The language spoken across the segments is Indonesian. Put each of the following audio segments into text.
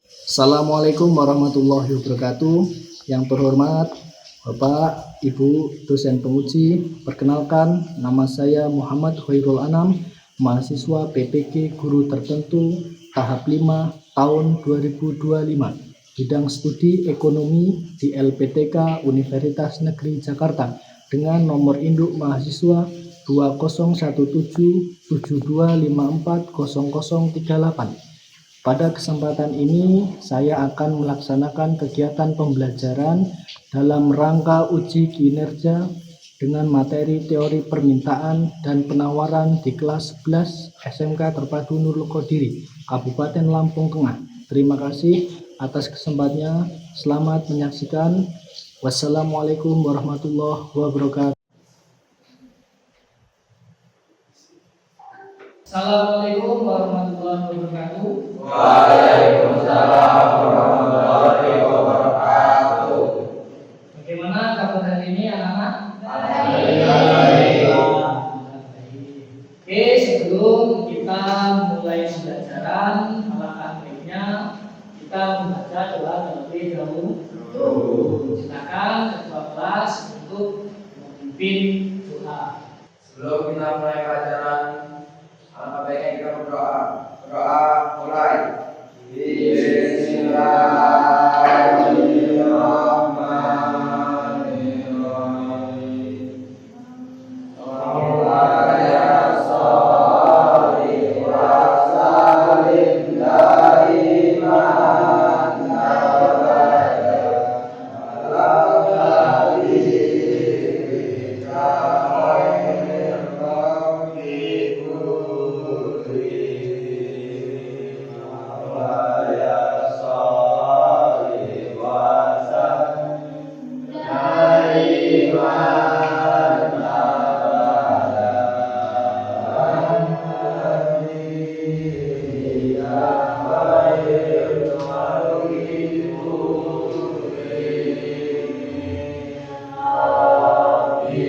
Assalamualaikum warahmatullahi wabarakatuh. Yang terhormat Bapak, Ibu, dosen penguji, perkenalkan nama saya Muhammad Khairul Anam, mahasiswa PPG Guru Tertentu tahap 5 tahun 2025, bidang studi ekonomi di LPTK Universitas Negeri Jakarta dengan nomor induk mahasiswa 201772540038. Pada kesempatan ini, saya akan melaksanakan kegiatan pembelajaran dalam rangka uji kinerja dengan materi teori permintaan dan penawaran di kelas 11 SMK Terpadu Nurul Qadiri, Kabupaten Lampung Tengah. Terima kasih atas kesempatannya. Selamat menyaksikan. Wassalamualaikum warahmatullahi wabarakatuh. Assalamualaikum warahmatullahi wabarakatuh. Waalaikumsalam warahmatullahi wabarakatuh. Bagaimana kabar hari ini anak-anak? Baik. Oke, sebelum kita mulai pembelajaran, alangkah baiknya kita membaca doa terlebih dahulu. Silakan ketua kelas untuk memimpin doa. Sebelum kita mulai pelajaran, alangkah baiknya kita berdoa. Doa mulai. Bismillahirrahmanirrahim. Allah ya sholli wa sallim daiman abada ala habibika khairil khalqi kullihim. Allah ya sholli wa sallim daiman abada ala habibika khairil khalqi kullihim. Rabbi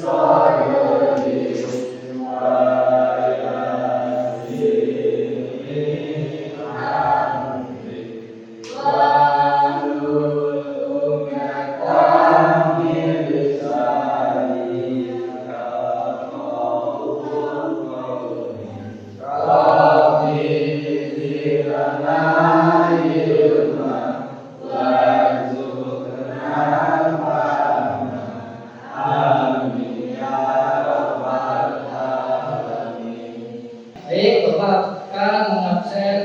sholli sallim wa yassir amri wahlul 'uqdatam min lisani yafqahu qawli. Rabbi zidna ilma warzuqna fahma. Amin ya rabbal alamin. Baik, Bapak akan mengabsen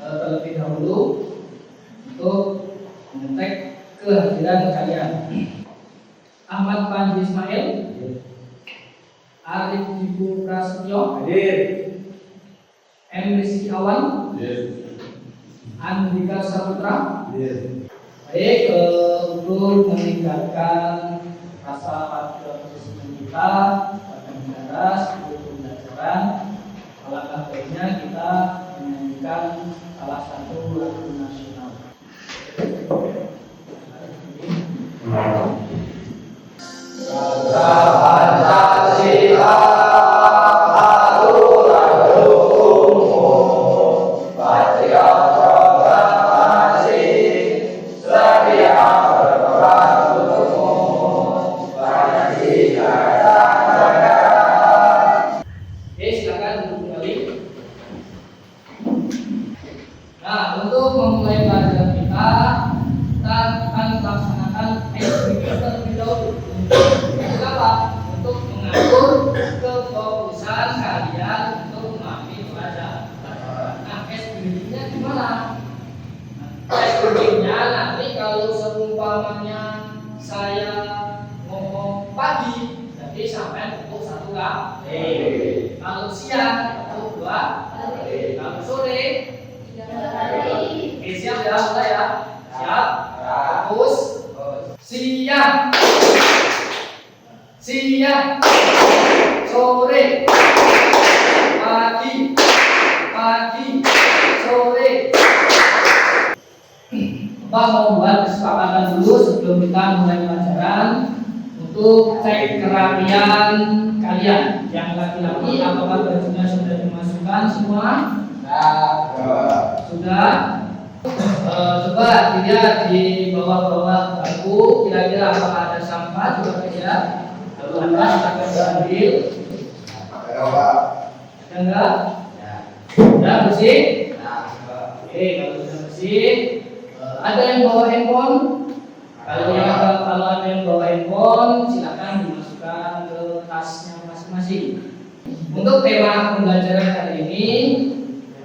terlebih dahulu untuk mengecek kehadiran kalian. Ahmad Panji Ismail, Arif Ibu Prasetyo, M. Rizky Awan, Andika Saputra. Baik, untuk meninggalkan rasa patriotisme kita pada negara sebelum pembelajaran, alangkah baiknya kita menyanyikan salah satu lagu nasional. Pancasila aturan umum, patriot proklamasi, setia berperan umum, Pancasila dan negara. Oke, silakan duduk kembali. Nah, untuk memulai pelajaran kita akan melaksanakan activity terlebih dahulu. Untuk apa? Untuk mengatur kefokusan kalian untuk memahami pelajaran. Nah, activity-nya gimana? Activity-nya nanti kalau seumpamanya saya ngomong pagi, jadi sampai pukul 1 kali. Kalau siang pukul 2 kali. Kalau sore 3 kali. Oke, siap ya, mulai ya. Siap. Fokus. Siang, siang, sore, pagi, pagi, sore. Bapak mau buat kesepakatan dulu sebelum kita mulai pelajaran untuk cek kerapian kalian. Yang laki-laki apakah bajunya sudah dimasukkan semua? Sudah. Coba dilihat di bawah-bawah bangku, kira-kira apakah ada sampah? Coba lihat. Kalau ada, silakan ambil. Ada enggak? Sudah bersih? Oke, kalau sudah bersih, ada yang bawa handphone? Kalau ada yang bawa handphone, silakan dimasukkan ke tasnya masing-masing. Untuk tema pembelajaran kali ini,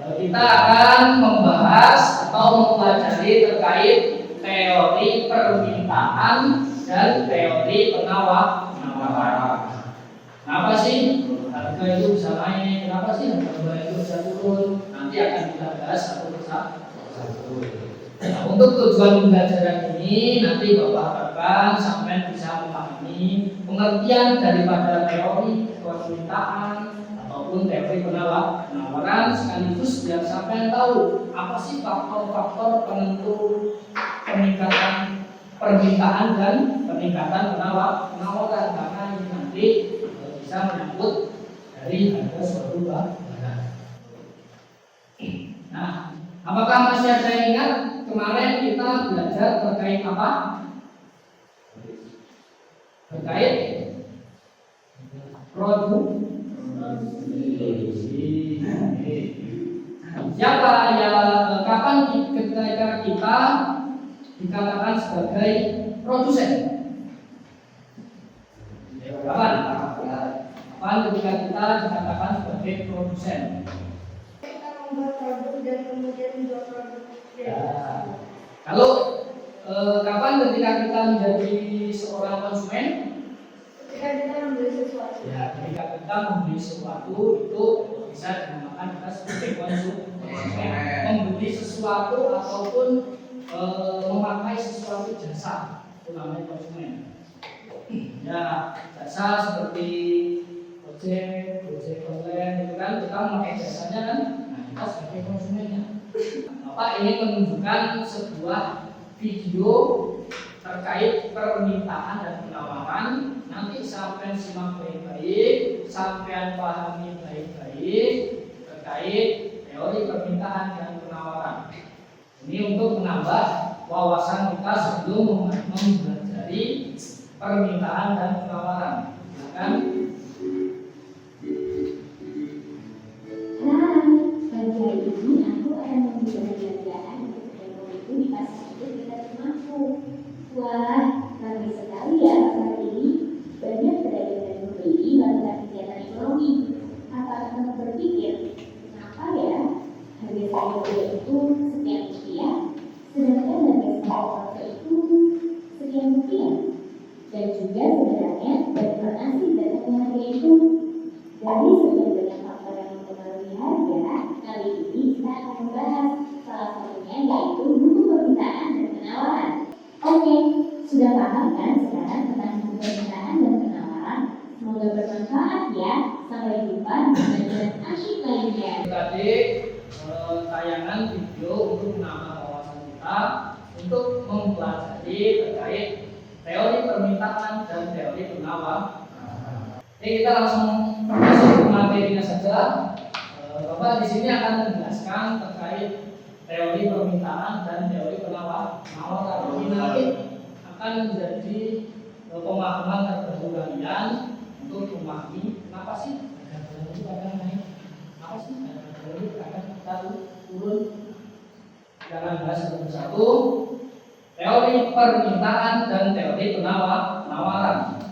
kita akan membahas atau mempelajari terkait teori permintaan dan teori penawaran. Kenapa sih harga itu bisa naik? Kenapa sih harga itu bisa turun? Nanti akan kita bahas satu persatu. Nah, untuk tujuan pembelajaran ini nanti Bapak harapkan sampai bisa memahami pengertian daripada teori permintaan ataupun teori penawaran, sekaligus biar sampai tahu apa sih faktor-faktor penentu peningkatan permintaan dan peningkatan penawaran, karena ini nanti bisa menyangkut dari harga suatu barang. Nah, apakah masih ada yang ingat kemarin kita belajar terkait apa? Terkait siapa ya, kapan ketika kita dikatakan sebagai produsen? Kapan ketika kita dikatakan sebagai produsen? Kita membuat produk dan kemudian menjual produk. Kalau kapan ketika kita menjadi seorang konsumen? Ketika kita membeli sesuatu. Ya, ketika kita membeli sesuatu itu bisa dinamakan kita sebagai konsumen. Membeli sesuatu ataupun memakai sesuatu jasa, itu namanya konsumen. Ya, jasa seperti ojek online itu kan kita memakai jasanya kan, nah kita sebagai konsumennya. Bapak ini menunjukkan sebuah video terkait permintaan dan penawaran. Nanti sampai simak baik-baik, sampai pahami baik-baik terkait teori permintaan dan penawaran. Ini untuk menambah wawasan kita sebelum mempelajari permintaan dan penawaran. Silakan. Pagi hari ini aku akan membeli belanjaan untuk tembok itu di pasar itu dekat rumahku. Wah, ramai sekali ya pasar ini. Banyak pedagang dan pembeli melakukan kegiatan ekonomi. Apakah kamu berpikir, kenapa ya harga sayur itu sekian rupiah, sedangkan harga sayur itu sekian rupiah? Dan juga sebenarnya bagaimana sih datangnya harga itu? Dari sekian banyak faktor yang mempengaruhi harga, kali ini kita akan membahas salah satunya yaitu buku permintaan dan penawaran. Oke, sudah paham kan sekarang tentang buku permintaan dan penawaran? Semoga bermanfaat ya. Sampai jumpa di pelajaran asyik lainnya. Tadi tayangan video untuk menambah wawasan kita untuk mempelajari terkait teori permintaan dan teori penawaran. Jadi kita langsung masuk ke materinya saja. Bapak di sini akan menjelaskan terkait teori permintaan dan teori penawaran. Ini nanti akan menjadi pemahaman terbaru kalian untuk memahami kenapa sih harga barang itu akan naik, kenapa sih harga barang itu akan turun. Kita akan bahas satu persatu teori permintaan dan teori penawaran.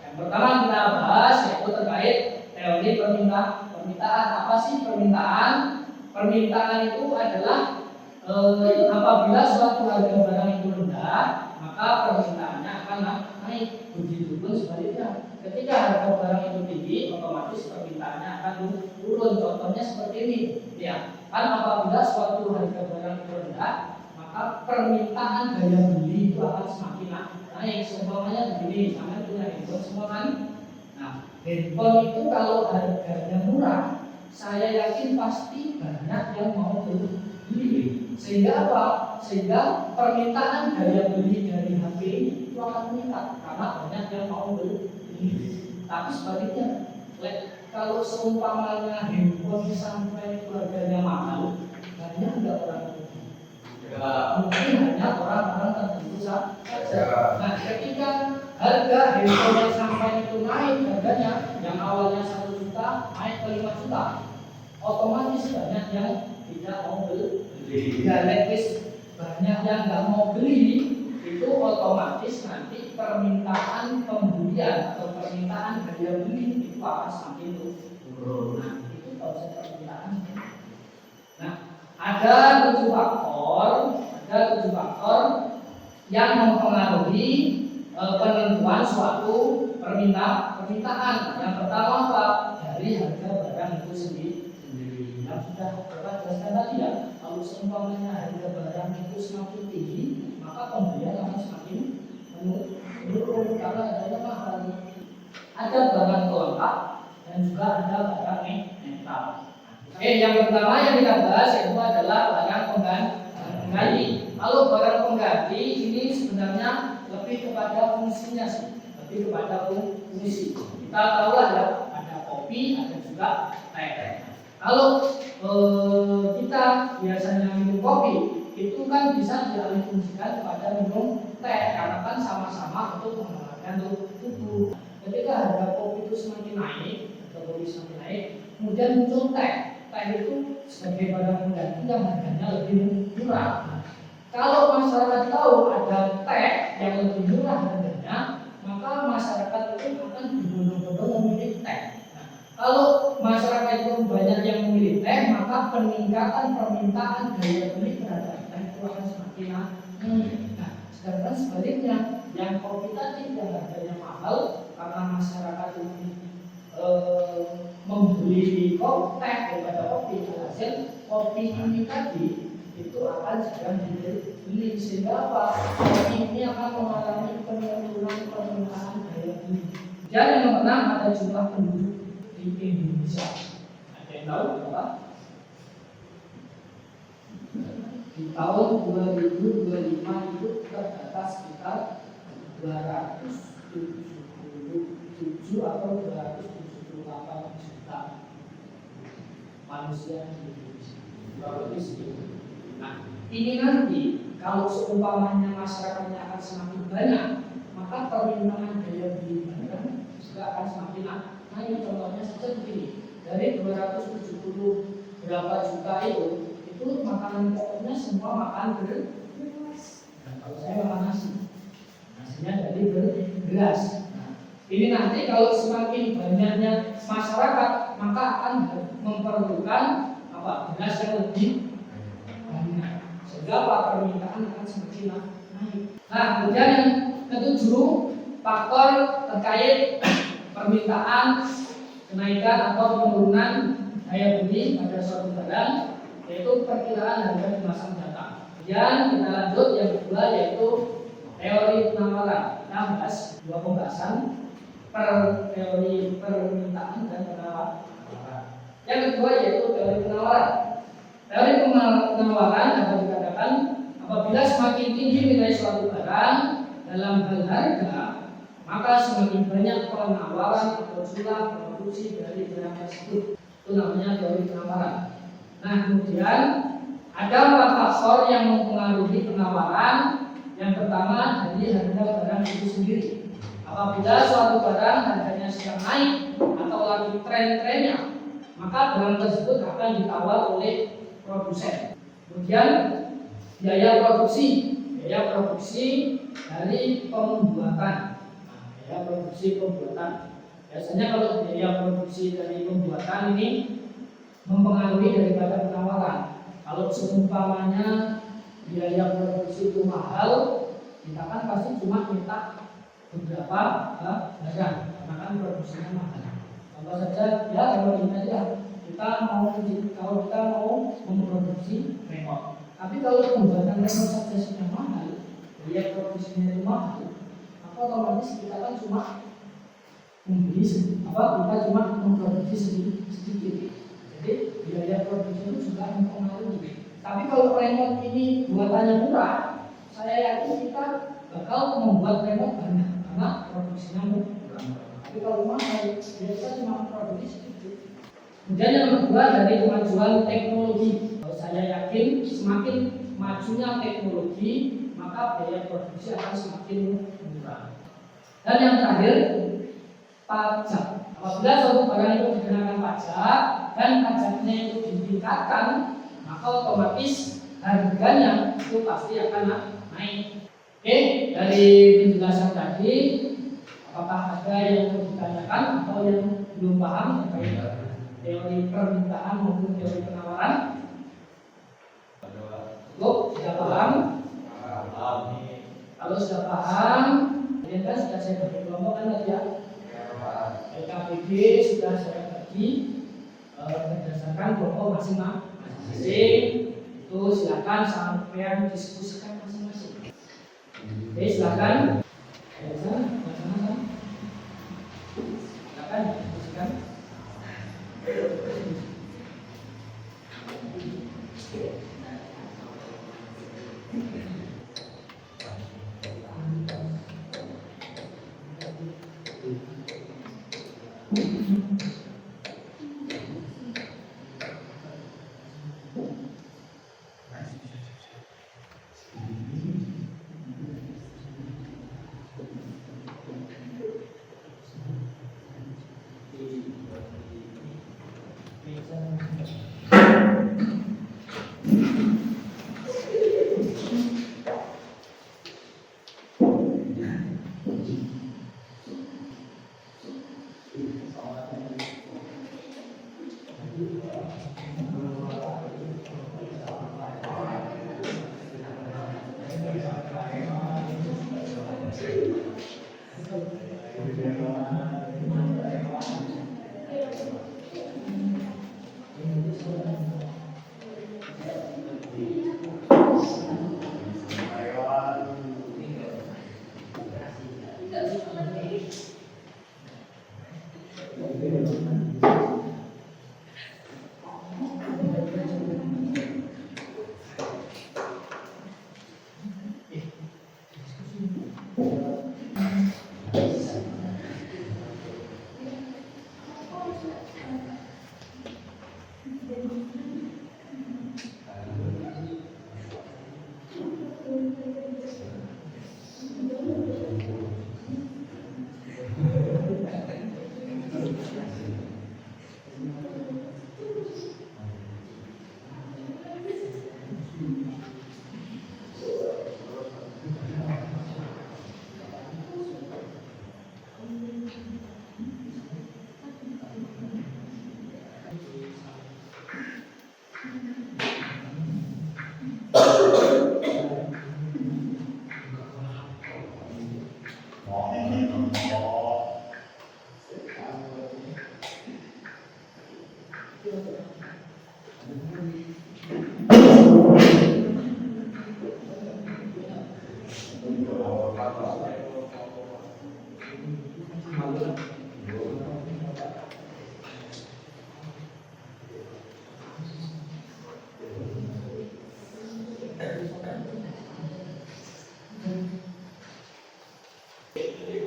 Yang pertama kita bahas yaitu terkait teori permintaan. Apa sih permintaan? Permintaan itu adalah apabila suatu harga barang itu rendah, maka permintaannya akan naik. Begitupun sebaliknya, ketika harga barang itu tinggi, otomatis permintaannya akan turun. Contohnya seperti ini, ya kan, apabila suatu harga barang itu rendah, maka permintaan daya beli itu akan semakin naik. Seumpamanya begini, sama punya handphone semua kan. Nah, handphone itu kalau harganya murah, saya yakin pasti banyak yang mau beli. Sehingga apa? Sehingga permintaan daya beli dari HP itu akan meningkat karena banyak yang mau beli. Tapi sebaliknya, kalau seumpamanya handphone sampai itu harganya mahal, banyak nggak orang itu? Mungkin hanya orang-orang tertentu saja. Nah, ketika harga handphone yang sampai itu naik harganya, yang awalnya 1 juta naik ke 5 juta, otomatis banyak yang tidak mau beli. Banyak yang nggak mau beli, itu otomatis nanti permintaan pembelian atau permintaan daya beli itu akan semakin turun. Nah, itu konsep permintaan. Nah, ada 7 faktor yang mempengaruhi penentuan suatu permintaan. Yang pertama apa? Dari harga barang itu sendiri. Yang sudah Bapak jelaskan tadi ya, kalau seumpamanya harga barang itu semakin tinggi, maka pembelian akan semakin menurun karena adanya mahal. Ada barang pelengkap dan juga ada barang metal. Yang pertama yang kita bahas itu adalah barang pengganti. Kalau barang pengganti ini sebenarnya lebih kepada fungsinya sih, lebih kepada fungsi. Kita tahu ada kopi, ada juga teh. Kalau kita biasanya minum kopi, itu kan bisa dialihfungsikan kepada minum teh karena kan sama-sama untuk menghangatkan tubuh. Ketika harga kopi itu semakin naik, kemudian muncul teh. Teh itu sebagai barang pengganti yang harganya lebih murah. Kalau masyarakat tahu ada teh yang lebih murah harganya, maka masyarakat itu akan berbondong-bondong memilih teh. Nah, kalau masyarakat itu banyak yang memilih teh, maka peningkatan permintaan daya beli terhadap teh itu akan semakin naik. Nah, sedangkan sebaliknya, yang kopi tadi yang harganya mahal karena masyarakat ini membeli teh daripada kopi, hasil kopi ini tadi itu akan jarang dibeli, sehingga apa? Kopi ini akan mengalami penurunan permintaan daya beli. Dan yang keenam, ada jumlah penduduk di Indonesia. Ada yang tahu berapa? Di tahun 2025 itu terdapat sekitar 277 atau 278 juta manusia di Indonesia. Nah, ini nanti kalau seumpamanya masyarakatnya akan semakin banyak, maka permintaan daya beli barang juga akan semakin naik. Contohnya saja begini, dari 270 berapa juta itu makanan pokoknya semua makan beras. Nah, kalau saya makan nasinya dari beras. Nah, ini nanti kalau semakin banyaknya masyarakat, maka akan memerlukan beras yang lebih banyak, sehingga permintaan akan semakin naik. Nah, kemudian yang ketujuh, faktor terkait permintaan, kenaikan atau penurunan daya beli pada suatu barang, yaitu perkiraan harga di masa mendatang. Kemudian kita lanjut yang kedua, yaitu teori penawaran. Kita bahas dua pembahasan, teori permintaan dan penawaran. Yang kedua yaitu teori penawaran. Teori penawaran dapat dikatakan apabila semakin tinggi nilai suatu barang dalam hal harga, maka semakin banyak penawaran atau jumlah produksi dari barang tersebut. Itu namanya teori penawaran. Nah, kemudian ada 4 faktor yang mempengaruhi penawaran. Yang pertama dari harga barang itu sendiri. Apabila suatu barang harganya sedang naik atau lagi tren-trennya, maka barang tersebut akan ditawar oleh produsen. Kemudian biaya produksi dari pembuatan. Biaya produksi pembuatan. Biasanya kalau biaya produksi dari pembuatan ini mempengaruhi daripada penawaran. Kalau seumpamanya biaya produksi itu mahal, kita kan pasti cuma minta beberapa barang, karena kan produksinya mahal. Contoh saja, ya kalau kita mau memproduksi remote. Tapi kalau pembuatan remote saja sudah mahal, biaya produksinya itu mahal, maka otomatis kita kan cuma memproduksi sedikit. Jadi biaya produksi itu juga mempengaruhi. Tapi kalau remote ini buatannya murah, saya yakin kita bakal membuat remote banyak karena produksinya murah. Tapi kalau mahal, biasa cuma produksi sedikit. Kemudian yang kedua dari kemajuan teknologi. Saya yakin semakin majunya teknologi, maka biaya produksi akan semakin murah. Dan yang terakhir, pajak. Apabila suatu barang itu dikenakan pajak dan pajaknya itu ditingkatkan, maka otomatis harganya itu pasti akan naik. Oke, dari penjelasan tadi, apakah ada yang mau ditanyakan atau yang belum paham terkait teori permintaan maupun teori penawaran? Cukup? Sudah paham? Kalau sudah paham, kemudian kan sudah saya bagi kelompok kan tadi ya. LKPD sudah saya bagi berdasarkan kelompok masing-masing. Itu silakan sampai diskusikan masing-masing. Oke, silakan. Silakan diskusikan.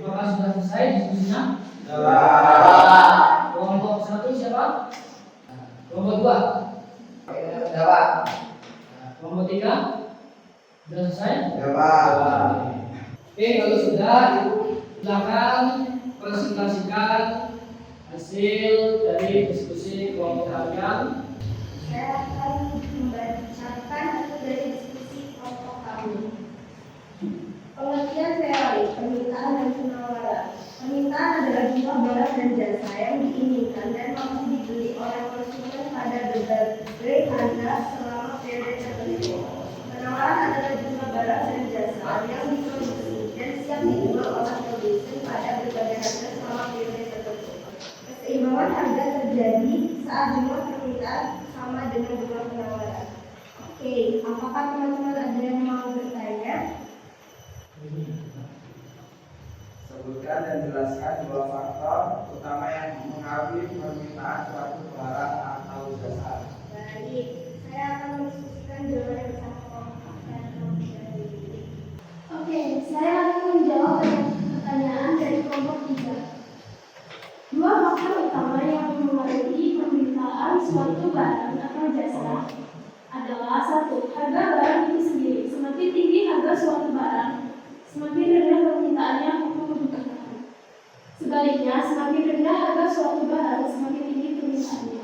Apakah sudah selesai diskusinya? Kelompok 1 siapa? Kelompok 2? Kelompok 3? Sudah selesai? Oke, kalau sudah, silakan presentasikan hasil dari diskusi kelompok kalian. Saya akan membacakan hasil dari diskusi kelompok kami. Pengertian teori permintaan dan penawaran. Permintaan adalah jumlah barang dan jasa yang diinginkan dan mampu dibeli oleh konsumen pada berbagai harga selama periode tertentu. Penawaran adalah jumlah barang dan jasa yang diproduksi dan siap dijual oleh produsen pada berbagai harga selama periode tertentu. Keseimbangan harga terjadi saat jumlah permintaan sama dengan jumlah penawaran. Oke, apakah teman-teman ada yang mau bertanya? Sebutkan dan jelaskan dua faktor utama yang mempengaruhi permintaan suatu barang atau jasa. Baik, saya akan mendiskusikan jawabannya bersama kelompok dan kelompok dari. Oke, saya akan menjawab pertanyaan dari kelompok 3. suatu barang atau jasa adalah satu, harga barang itu sendiri. Semakin tinggi harga suatu barang, semakin rendah permintaannya untuk membutuhkan. Sebaliknya, semakin rendah harga suatu barang, semakin tinggi permintaannya.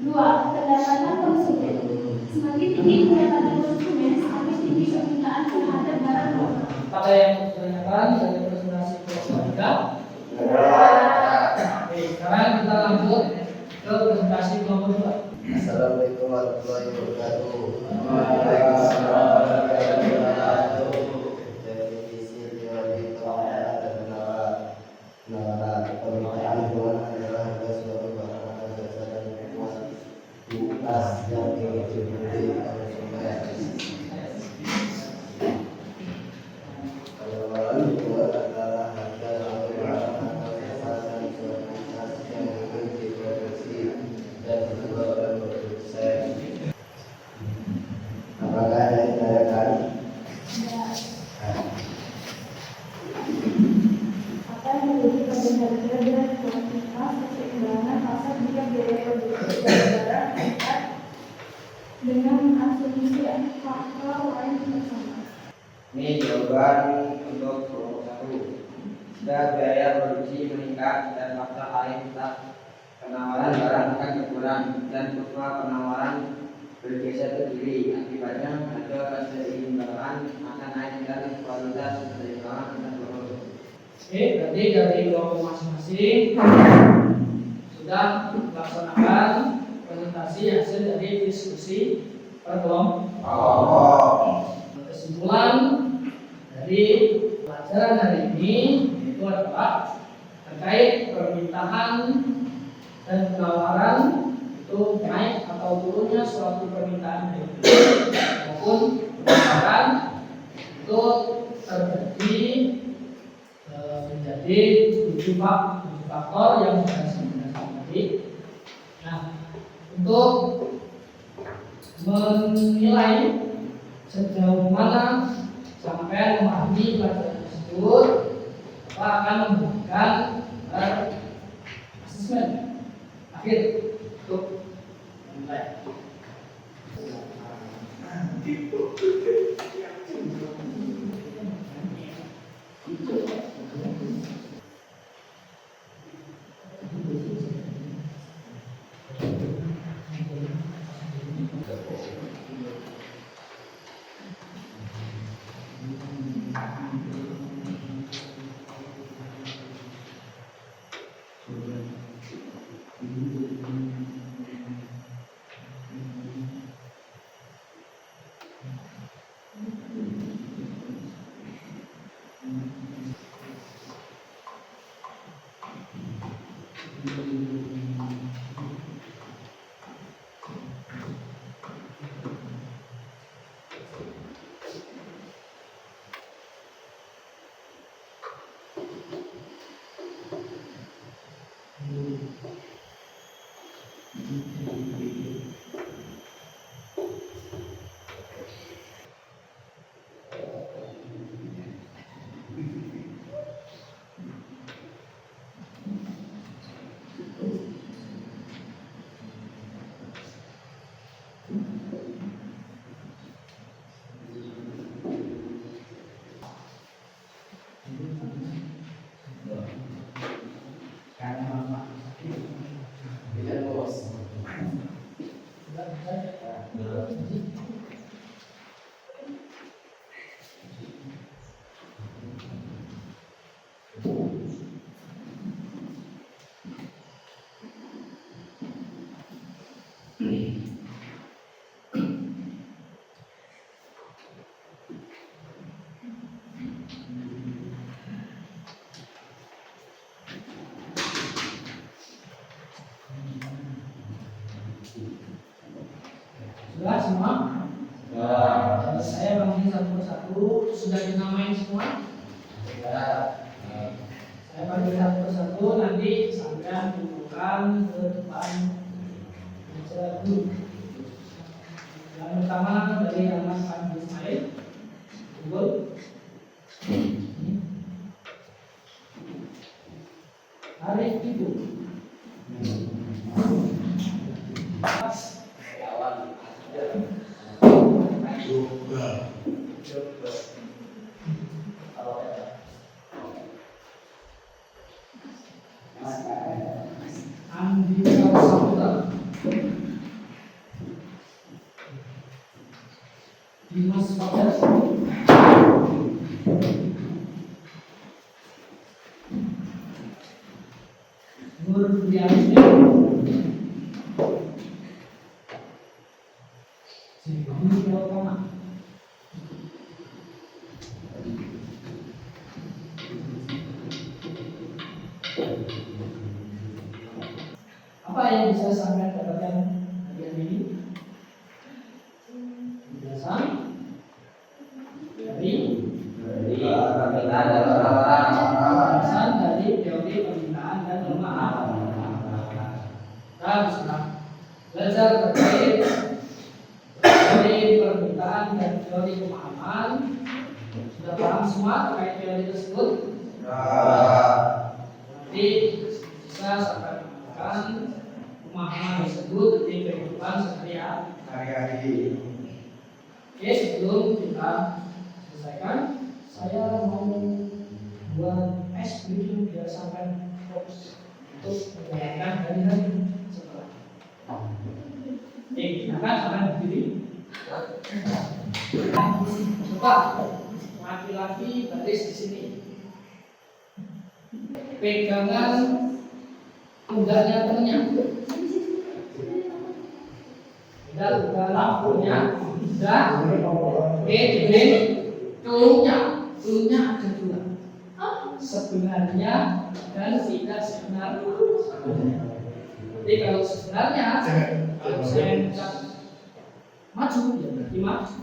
Dua, pendapatan konsumen. Semakin tinggi pendapatan konsumen, semakin tinggi permintaan terhadap barang lokal. Pada yang ditanyakan dari presentasi kelompok 3. Oke, sekarang kita lanjut ke presentasi kelompok 2. Assalamualaikum warahmatullahi wabarakatuh. Waalaikumsalam warahmatullahi wabarakatuh. Definisi teori penawaran permintaan keuangan adalah harga suatu barang atau jasa dan kuantitas yang dibeli konsumen. Penawaran itu adalah harga suatu barang atau jasa dan kuantitas yang diproduksi dan dijual oleh produsen. Apakah ada yang ditanyakan? Apa yang menjadi perbedaan dan kuantitas keseimbangan pasar jika biaya produksi dan barang meningkat dengan asumsi faktor lain bersama? Ini jawaban untuk kelompok 1. Jika biaya produksi meningkat dan faktor lain tetap, penawaran barang akan berkurang dan kurva penawaran bergeser ke kiri. Akibatnya harga keseimbangan akan naik dan kualitas keseimbangan akan turun. Oke, berarti dari kelompok masing-masing sudah melaksanakan presentasi hasil dari diskusi per kelompok. Kesimpulan dari pelajaran hari ini itu adalah terkait permintaan dan penawaran itu naik atau turunnya suatu permintaan maupun penawaran itu terjadi menjadi 7 faktor yang sudah saya jelaskan tadi. Nah, untuk menilai sejauh mana sampai memahami pelajaran tersebut, Bapak akan memberikan asesmen akhir untuk menilai. Sudah semua? Saya panggil satu persatu. Sudah dinamain semua? Saya panggil satu persatu. Nanti sampai kumpulkan ke depan meja dulu. Yang pertama dari nama Pak Ismail. Kumpul. Arif Ibu. Andika Saputra, Dimas Fajar, Nur Priyansya, Jimmy Pratama, apa yang bisa sampai dapatkan hadiah ini? Penjelasan dari permintaan dari orang-orang. penjelasan dari teori permintaan dan pemahaman. Kita sudah belajar terkait teori permintaan dan teori pemahaman. Sudah paham semua terkait teori tersebut? Nanti bisa sampai menemukan pemahaman tersebut di kehidupan sehari-hari. Oke, sebelum kita selesaikan, saya mau buat es dulu biar sampai fokus untuk menjalankan hari-hari setelah. Silakan sampai berdiri. Coba laki-laki baris di sini. Pegangan pundaknya temennya. Udah lampunya. Udah. Telurnya ada dua. Sebenarnya dan tidak sebenarnya. Jadi kalau sebenarnya, kalau saya ucap maju, ya berarti maju.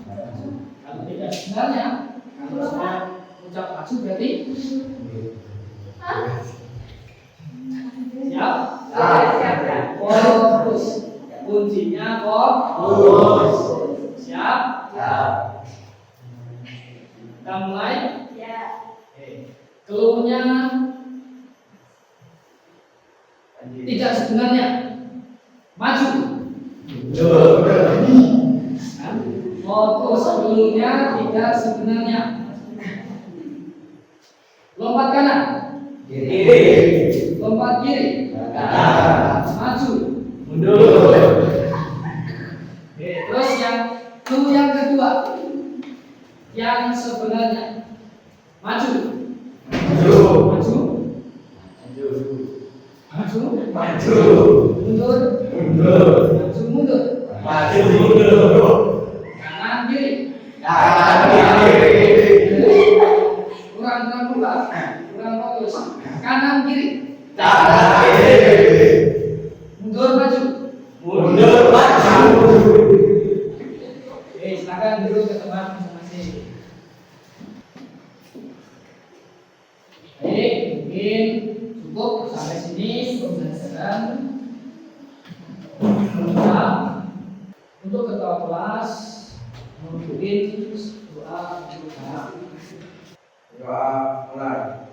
Kalau tidak sebenarnya, kalau saya ucap maju berarti siap. Fokus. Kuncinya fokus. Siap. Kita mulai. Keluarnya tidak sebenarnya maju. Fokus keluarnya tidak sebenarnya. Lompat kanan. Lompat kiri. Maju. Terus yang kedua, yang sebenarnya maju. Mundur. Kanan kiri. Kurang fokus. Kanan kiri. Mundur maju. Silakan duduk ke tempat masing-masing. Baik, mungkin cukup sampai sini pembelajaran. Untuk ketua kelas memimpin doa mulai.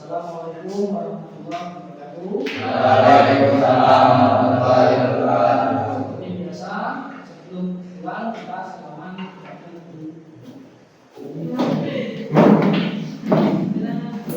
Assalamualaikum warahmatullahi wabarakatuh. Waalaikumsalam warahmatullahi wabarakatuh.